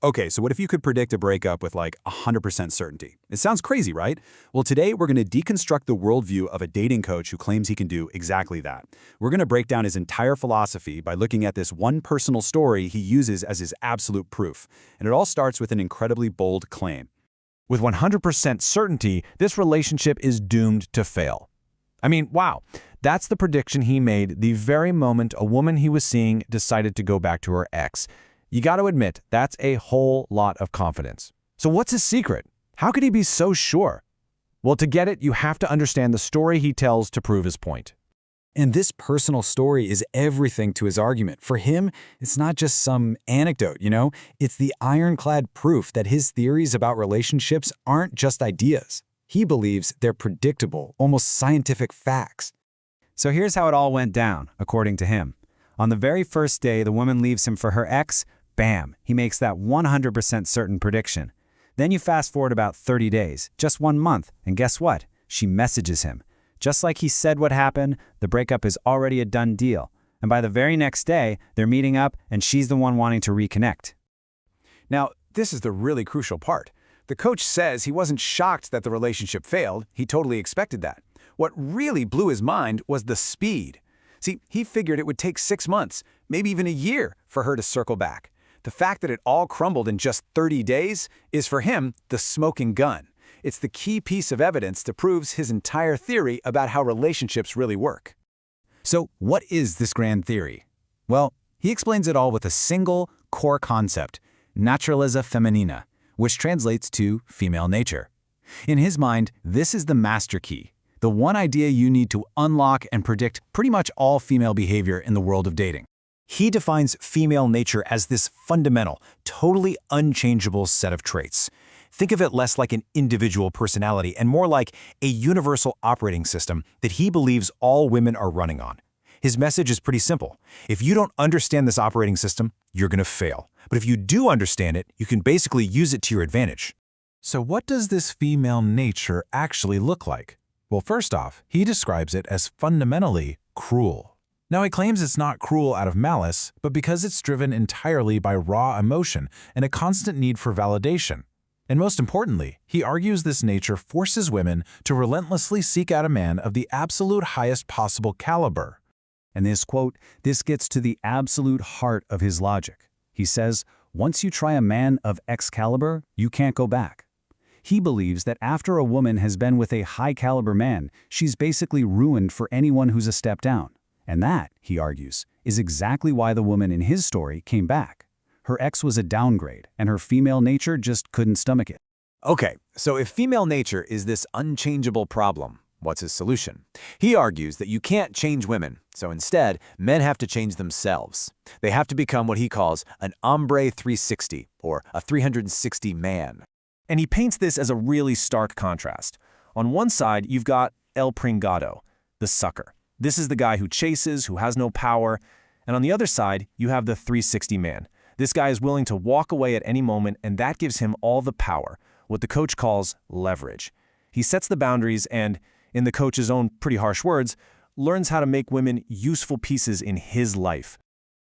Okay, so what if you could predict a breakup with like 100% certainty? It sounds crazy, right? Well, today we're going to deconstruct the worldview of a dating coach who claims he can do exactly that. We're going to break down his entire philosophy by looking at this one personal story he uses as his absolute proof. And it all starts with an incredibly bold claim. With 100% certainty, this relationship is doomed to fail. I mean, wow, that's the prediction he made the very moment a woman he was seeing decided to go back to her ex. You got to admit, that's a whole lot of confidence. So what's his secret? How could he be so sure? Well, to get it, you have to understand the story he tells to prove his point. And this personal story is everything to his argument. For him, it's not just some anecdote, It's the ironclad proof that his theories about relationships aren't just ideas. He believes they're predictable, almost scientific facts. So here's how it all went down, according to him. On the very first day the woman leaves him for her ex, bam, he makes that 100% certain prediction. Then you fast forward about 30 days, just 1 month, and guess what? She messages him. Just like he said would happen, the breakup is already a done deal. And by the very next day, they're meeting up and she's the one wanting to reconnect. Now, this is the really crucial part. The coach says he wasn't shocked that the relationship failed. He totally expected that. What really blew his mind was the speed. See, he figured it would take 6 months, maybe even a year, for her to circle back. The fact that it all crumbled in just 30 days is, for him, the smoking gun. It's the key piece of evidence that proves his entire theory about how relationships really work. So what is this grand theory? Well, he explains it all with a single core concept, naturaleza femenina, which translates to female nature. In his mind, this is the master key, the one idea you need to unlock and predict pretty much all female behavior in the world of dating. He defines female nature as this fundamental, totally unchangeable set of traits. Think of it less like an individual personality and more like a universal operating system that he believes all women are running on. His message is pretty simple. If you don't understand this operating system, you're going to fail. But if you do understand it, you can basically use it to your advantage. So what does this female nature actually look like? Well, first off, he describes it as fundamentally cruel. Now, he claims it's not cruel out of malice, but because it's driven entirely by raw emotion and a constant need for validation. And most importantly, he argues this nature forces women to relentlessly seek out a man of the absolute highest possible caliber. And this quote, this gets to the absolute heart of his logic. He says, once you try a man of X caliber, you can't go back. He believes that after a woman has been with a high-caliber man, she's basically ruined for anyone who's a step down. And that, he argues, is exactly why the woman in his story came back. Her ex was a downgrade, and her female nature just couldn't stomach it. Okay, so if female nature is this unchangeable problem, what's his solution? He argues that you can't change women, so instead, men have to change themselves. They have to become what he calls an hombre 360, or a 360 man. And he paints this as a really stark contrast. On one side, you've got El Pringado, the sucker. This is the guy who chases, who has no power. And on the other side, you have the 360 man. This guy is willing to walk away at any moment, and that gives him all the power, what the coach calls leverage. He sets the boundaries and, in the coach's own pretty harsh words, learns how to make women useful pieces in his life.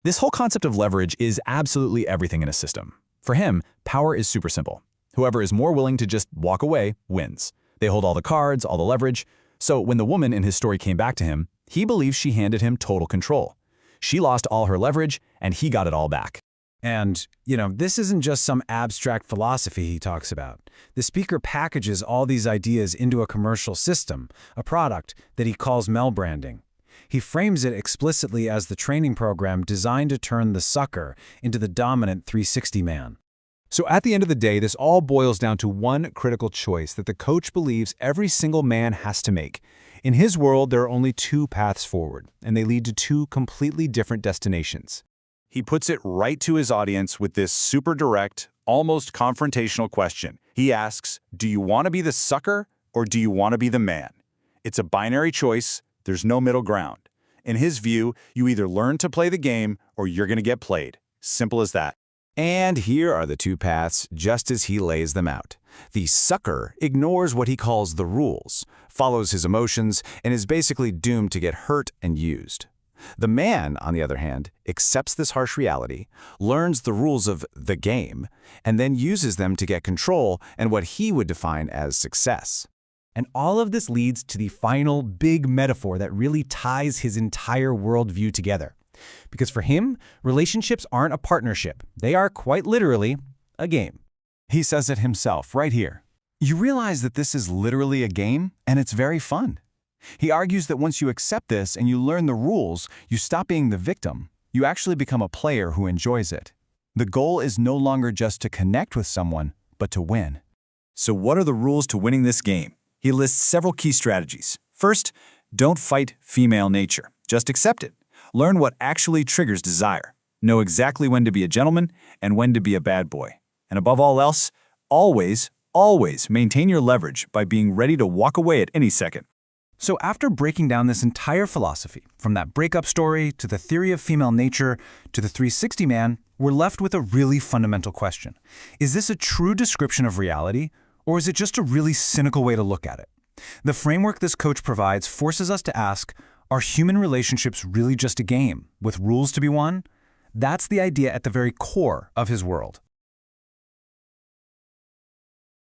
This whole concept of leverage is absolutely everything in a system. For him, power is super simple. Whoever is more willing to just walk away wins. They hold all the cards, all the leverage. So when the woman in his story came back to him, he believes she handed him total control. She lost all her leverage, and he got it all back. And, this isn't just some abstract philosophy he talks about. The speaker packages all these ideas into a commercial system, a product that he calls Mel branding. He frames it explicitly as the training program designed to turn the sucker into the dominant 360 man. So at the end of the day, this all boils down to one critical choice that the coach believes every single man has to make. In his world, there are only two paths forward, and they lead to two completely different destinations. He puts it right to his audience with this super direct, almost confrontational question. He asks, do you want to be the sucker or do you want to be the man? It's a binary choice. There's no middle ground. In his view, you either learn to play the game or you're going to get played. Simple as that. And here are the two paths just as he lays them out. The sucker ignores what he calls the rules, follows his emotions, and is basically doomed to get hurt and used. The man, on the other hand, accepts this harsh reality, learns the rules of the game, and then uses them to get control and what he would define as success. And all of this leads to the final big metaphor that really ties his entire worldview together. Because for him, relationships aren't a partnership. They are quite literally a game. He says it himself right here. You realize that this is literally a game, and it's very fun. He argues that once you accept this and you learn the rules, you stop being the victim. You actually become a player who enjoys it. The goal is no longer just to connect with someone, but to win. So what are the rules to winning this game? He lists several key strategies. First, don't fight female nature. Just accept it. Learn what actually triggers desire. Know exactly when to be a gentleman and when to be a bad boy. And above all else, always maintain your leverage by being ready to walk away at any second. So after breaking down this entire philosophy, from that breakup story to the theory of female nature to the 360 man, we're left with a really fundamental question. Is this a true description of reality, or is it just a really cynical way to look at it? The framework this coach provides forces us to ask, are human relationships really just a game, with rules to be won? That's the idea at the very core of his world.